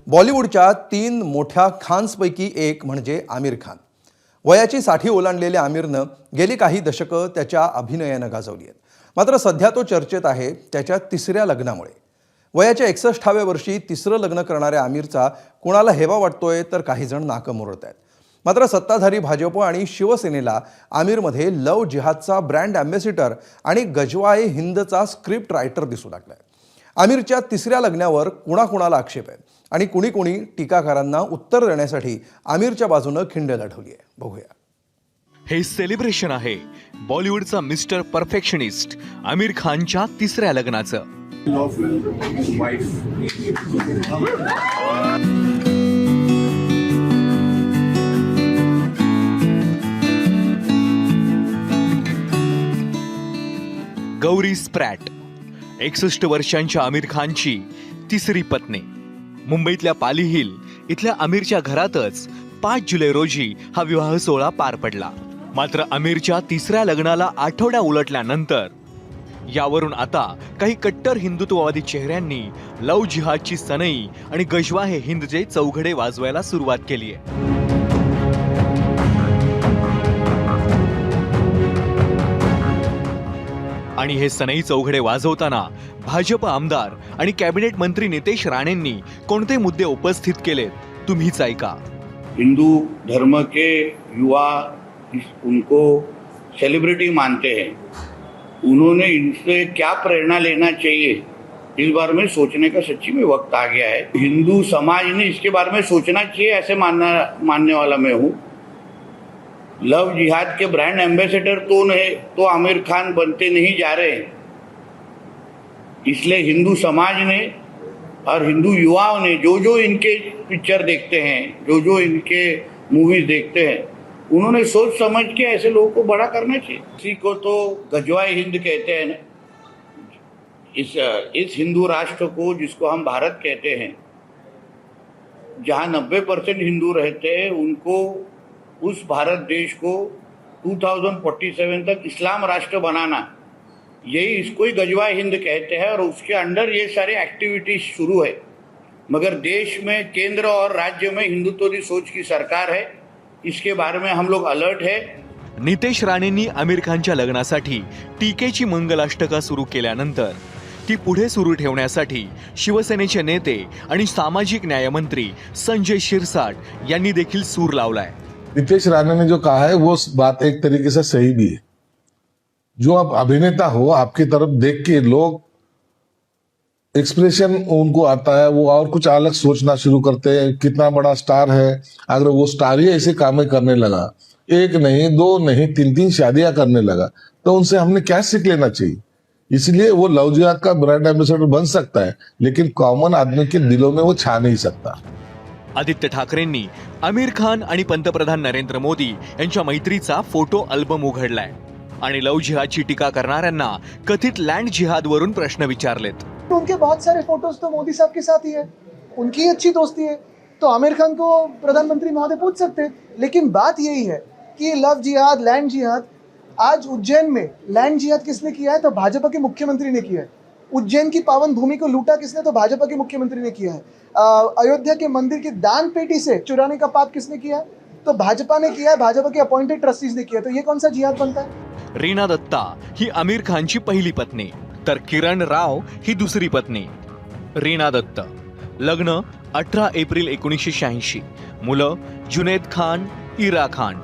बॉलिवूडच्या 3 मोठ्या खान्सपैकी एक म्हणजे आमिर खान. वयाची 60 ओलांडलेल्या आमिरनं गेली काही दशकं त्याच्या अभिनयानं गाजवली आहेत. मात्र सध्या तो चर्चेत आहे त्याच्या तिसऱ्या लग्नामुळे. वयाच्या 61व्या वर्षी तिसरं लग्न करणाऱ्या आमिरचा कुणाला हेवा वाटतोय तर काही जण नाकं मुरत आहेत. मात्र सत्ताधारी भाजप आणि शिवसेनेला आमिरमध्ये लव जिहादचा ब्रँड अँबॅसिडर आणि गजवाए हिंदचा स्क्रिप्ट रायटर दिसू लागलाय. आमिरच्या तिसऱ्या लग्नावर कुणाकुणाला आक्षेप आहे आणि कुणी टीकाकारांना उत्तर देण्यासाठी आमिरच्या बाजूनं खिंड लढवली आहे. बघूया. हे सेलिब्रेशन आहे बॉलिवूडचा मिस्टर परफेक्शनिस्ट आमिर खानच्या तिसऱ्या लग्नाचं. गौरी स्प्रॅट 61 वर्षांच्या आमिर खानची तिसरी पत्नी. मुंबईतल्या पाली हिल इथल्या आमिरच्या घरातच 5 जुलै रोजी हा विवाह सोहळा पार पडला. मात्र आमिरच्या तिसऱ्या लग्नाला आठवड्या उलटल्यानंतर यावरून आता काही कट्टर हिंदुत्ववादी चेहऱ्यांनी लव जिहादची सनई आणि गजवाए हिंदचे चौघडे वाजवायला सुरुवात केली आहे. आणि हे सनई चौघडे वाजवताना भाजप आमदार आणि कॅबिनेट मंत्री नितेश राणेंनी कोणते मुद्दे उपस्थित केलेत तुम्हीच ऐका. हिंदू धर्म के युवा उनको सेलिब्रिटी मानते हैं. उन्होंने इनसे क्या प्रेरणा लेना चाहिए इस बारे में सोचने का सच्ची में वक्त आ गया है. हिंदू समाज ने इसके बारे में सोचना चाहिए ऐसे मानने वाला मैं हूँ. लव जिहाद के ब्रांड एम्बेसडर तो आमिर खान बनते नहीं जा रहे. इसलिए हिंदू समाज ने और हिंदू युवाओं ने जो इनके पिक्चर देखते हैं, जो इनके मूवीज देखते हैं, उन्होंने सोच समझ के ऐसे लोगों को बड़ा करना चाहिए. इसी को तो गजवाए हिंद कहते हैं ना. इस हिंदू राष्ट्र को जिसको हम भारत कहते हैं, जहाँ 90% हिंदू रहते हैं, उनको उस भारत देश को 2047 तक इस्लाम राष्ट्र बनाना, यही इसको ही गजवाए हिंद कहते हैं. और उसके अंडर ये सारे एक्टिविटीज शुरू है. मगर देश में केंद्र और राज्य में हिंदुत्ववादी सोच की सरकार है. इसके बारे में हम लोग अलर्ट है. नितेश राणेंनी आमिर खानच्या लग्नासाठी टीकेची मंगलाष्टका सुरू केल्यानंतर ती पुढे सुरू ठेवण्यासाठी शिवसेनेचे नेते आणि सामाजिक न्यायमंत्री संजय शिरसाट यांनी देखील सूर लावलाय. नितेश राणे ने जो कहा है वो बात एक तरीके से सही भी है. जो आप अभिनेता हो, आपकी तरफ देख के लोग एक्सप्रेशन उनको आता है, वो और कुछ अलग सोचना शुरू करते हैं. कितना बड़ा स्टार है, अगर वो स्टार ही ऐसे काम करने लगा, 1 नहीं 2 नहीं 3 शादियां करने लगा, तो उनसे हमने क्या सीख लेना चाहिए. इसलिए वो लव जिहाद का ब्रांड एम्बेसडर बन सकता है, लेकिन कॉमन आदमी के दिलों में वो छा नहीं सकता. आदित्य ठाकरेंनी आमिर खान आणि पंतप्रधान नरेंद्र मोदी यांच्या मैत्रीचा फोटो अल्बम उघडलाय आणि लव जिहादची टीका करणाऱ्यांना कथित लँड जिहादवरून प्रश्न विचारलेत. उनके बहुत सारे फोटोज तो मोदी साहब के साथ ही है, उनकी अच्छी दोस्ती है, तो आमिर खान को प्रधानमंत्री महोदय पूछ सकते हैं. लेकिन बात यही है कि लव जिहाद, लैंड जिहाद, आज उज्जैन में लैंड जिहाद किसने किया है? तो भाजपा के मुख्यमंत्री ने किया है. उज्जैन की पावन भूमि को लूटा किसने? तो भाजपा के मुख्यमंत्री ने किया है. अयोध्या के मंदिर की दान पेटी से चुराने का पाप किसने किया है? तो भाजपा ने किया है, भाजपा के अपॉइंटेड ट्रस्टीज ने किया है. तो ये कौन सा जिहाद बनता है? रीना दत्ता ही आमिर खानची पहिली पत्नी तर किरण राव ही दुसरी पत्नी. रीना दत्त लग्न 18 एप्रिल 1986. मुलं जुनेद खान, इरा खान.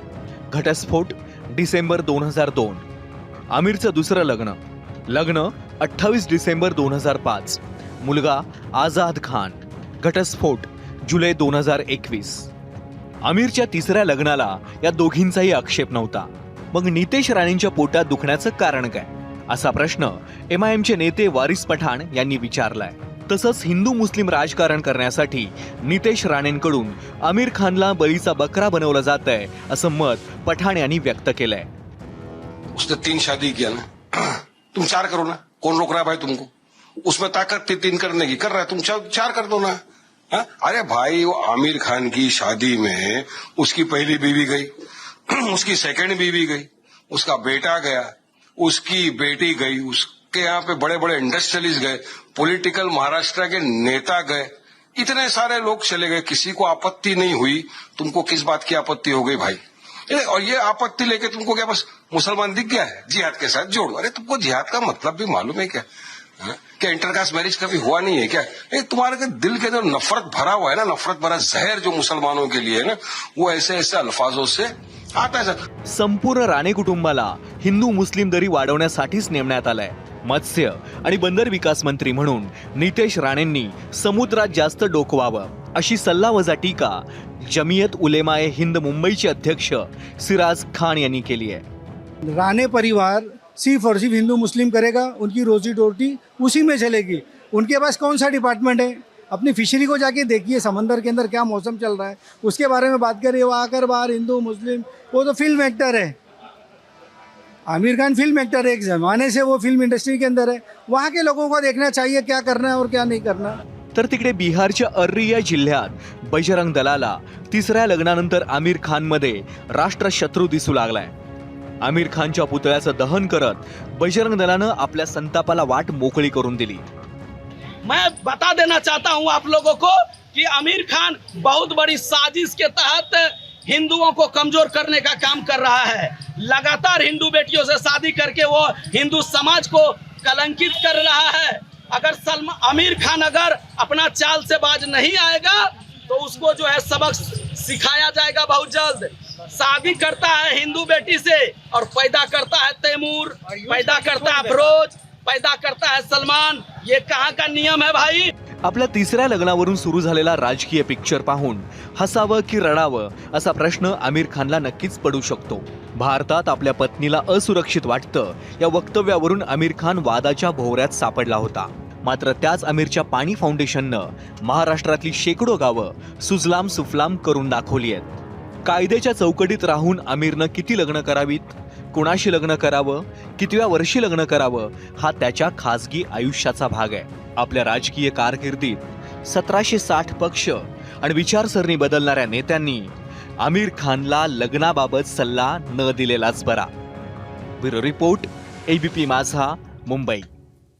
घटस्फोट डिसेंबर 2002. आमिरचं दुसरं लग्न 28 डिसेंबर 2005. मुलगा आझाद खान. घटस्फोट जुलै 2021. आमिरच्या तिसऱ्या लग्नाला या दोघींचाही आक्षेप नव्हता. मग नितेश राणेंच्या पोटात दुखण्याचं कारण काय, असा प्रश्न MIMचे नेते वारिस पठाण यांनी विचारलाय. तसंच हिंदू मुस्लिम राजकारण करण्यासाठी नितेश राणेंकडून आमिर खानला बळीचा बकरा बनवलं जातंय असं मत पठाण यांनी व्यक्त केलंय. उसने 3 शादी किया ना, तुम 4 करो ना. कौन रोक रहा है भाई तुमको? उसमें ताकत थी 3 करने की, कर रहा है, तुम 4 कर दो ना. हा? अरे भाई, वो आमिर खान की शादी में उसकी पहली बीवी गई, उसकी सेकंड बीवी गई, उसका बेटा गया, उसकी बेटी गई, उसके यहाँ पे बड़े बड़े इंडस्ट्रियलिस्ट गए, पॉलिटिकल महाराष्ट्र के नेता गए. इतने सारे लोग चले गए, किसी को आपत्ति नहीं हुई, तुमको किस बात की आपत्ति हो गई भाई? और ये आपत्ति लेके तुमको क्या बस मुसलमान दिख गया है, जिहाद के साथ जोड़ो? अरे तुमको जिहाद का मतलब भी मालूम है क्या? क्या इंटरकास्ट मैरिज कभी हुआ नहीं है क्या? तुम्हारे के दिल के अंदर नफरत भरा हुआ है ना, नफरत भरा जहर जो मुसलमानों के लिए है ना, वो ऐसे ऐसे अल्फाजों से आता है सर। संपूर्ण राणे कुटुंबाला हिंदू मुस्लिम दरी वाढवण्यासाठीच नेमण्यात आलंय. मत्स्य आणि बंदर विकास मंत्री म्हणून नितेश राणेंनी समुद्रात जास्त डोकवावं अशी सल्लावजा टीका जमियत उलेमाए हिंद मुंबईचे अध्यक्ष सिराज खान यांनी केली आहे. राणे परिवार सिर्फ और सिर्फ हिंदू मुस्लिम करेगा, उनकी रोजी रोटी उसी में चलेगी. उनके पास कौन सा डिपार्टमेंट है? अपनी फिशरी को जाके देखिए, समंदर के अंदर क्या मौसम चल रहा है, उसके बारे में बात करिए. वो आकर बाहर हिंदू मुस्लिम, वो तो फिल्म एक्टर है. आमिर खान फिल्म एक्टर है, एक ज़माने से वो फिल्म इंडस्ट्री के अंदर है. वहाँ के लोगों को देखना चाहिए क्या करना है और क्या नहीं करना. तर तिकडे बिहारच्या अर्रिया जिल्ह्यात बजरंग दलाला तिसऱ्या लग्नानंतर आमिर खानमध्ये राष्ट्रशत्रू दिसू लागलाय. आमिर खानच्या पुतळ्याचं दहन करत बजरंग दलानं आपल्या संतापाला वाट मोकळी करून दिली. मैं बता देना चाहता हूं आप लोगों को कि आमिर खान बहुत बड़ी साजिश के तहत हिंदुओं को कमजोर करने का काम कर रहा है. लगातार हिंदू बेटियों से शादी करके वो हिंदू समाज को कलंकित कर रहा है. अगर आमिर खान अगर अपना चाल से बाज नहीं आएगा तो उसको जो है सबक सिखाया जाएगा बहुत जल्द. शादी करता है हिंदू बेटी से और पैदा करता है तैमूर, पैदा करता है फिरोज, पैदा करता है सलमान. ये कहाँ का नियम है भाई? आपल्या तिसऱ्या लग्नावरून सुरू झालेला राजकीय पिक्चर पाहून हसावं की रडावं असा प्रश्न आमिर खानला नक्कीच पडू शकतो. भारतात आपल्या पत्नीला असुरक्षित वाटतं या वक्तव्यावरून आमिर खान वादाच्या भोवऱ्यात सापडला होता. मात्र त्याच आमिरच्या पाणी फाउंडेशननं महाराष्ट्रातली शेकडो गावं सुजलाम सुफलाम करून दाखवली आहेत. कायद्याच्या चौकटीत राहून आमिरनं किती लग्न करावीत, कुणाशी लग्न करावं, कितव्या वर्षी लग्न करावं हा त्याच्या खासगी आयुष्याचा भाग आहे. आपल्या राजकीय कारकिर्दीत 1760 पक्ष आणि विचारसरणी बदलणाऱ्या नेत्यांनी आमिर खानला लग्नाबाबत सल्ला न दिलेलाच बरा. ब्युरो रिपोर्ट, एबीपी माझा, मुंबई.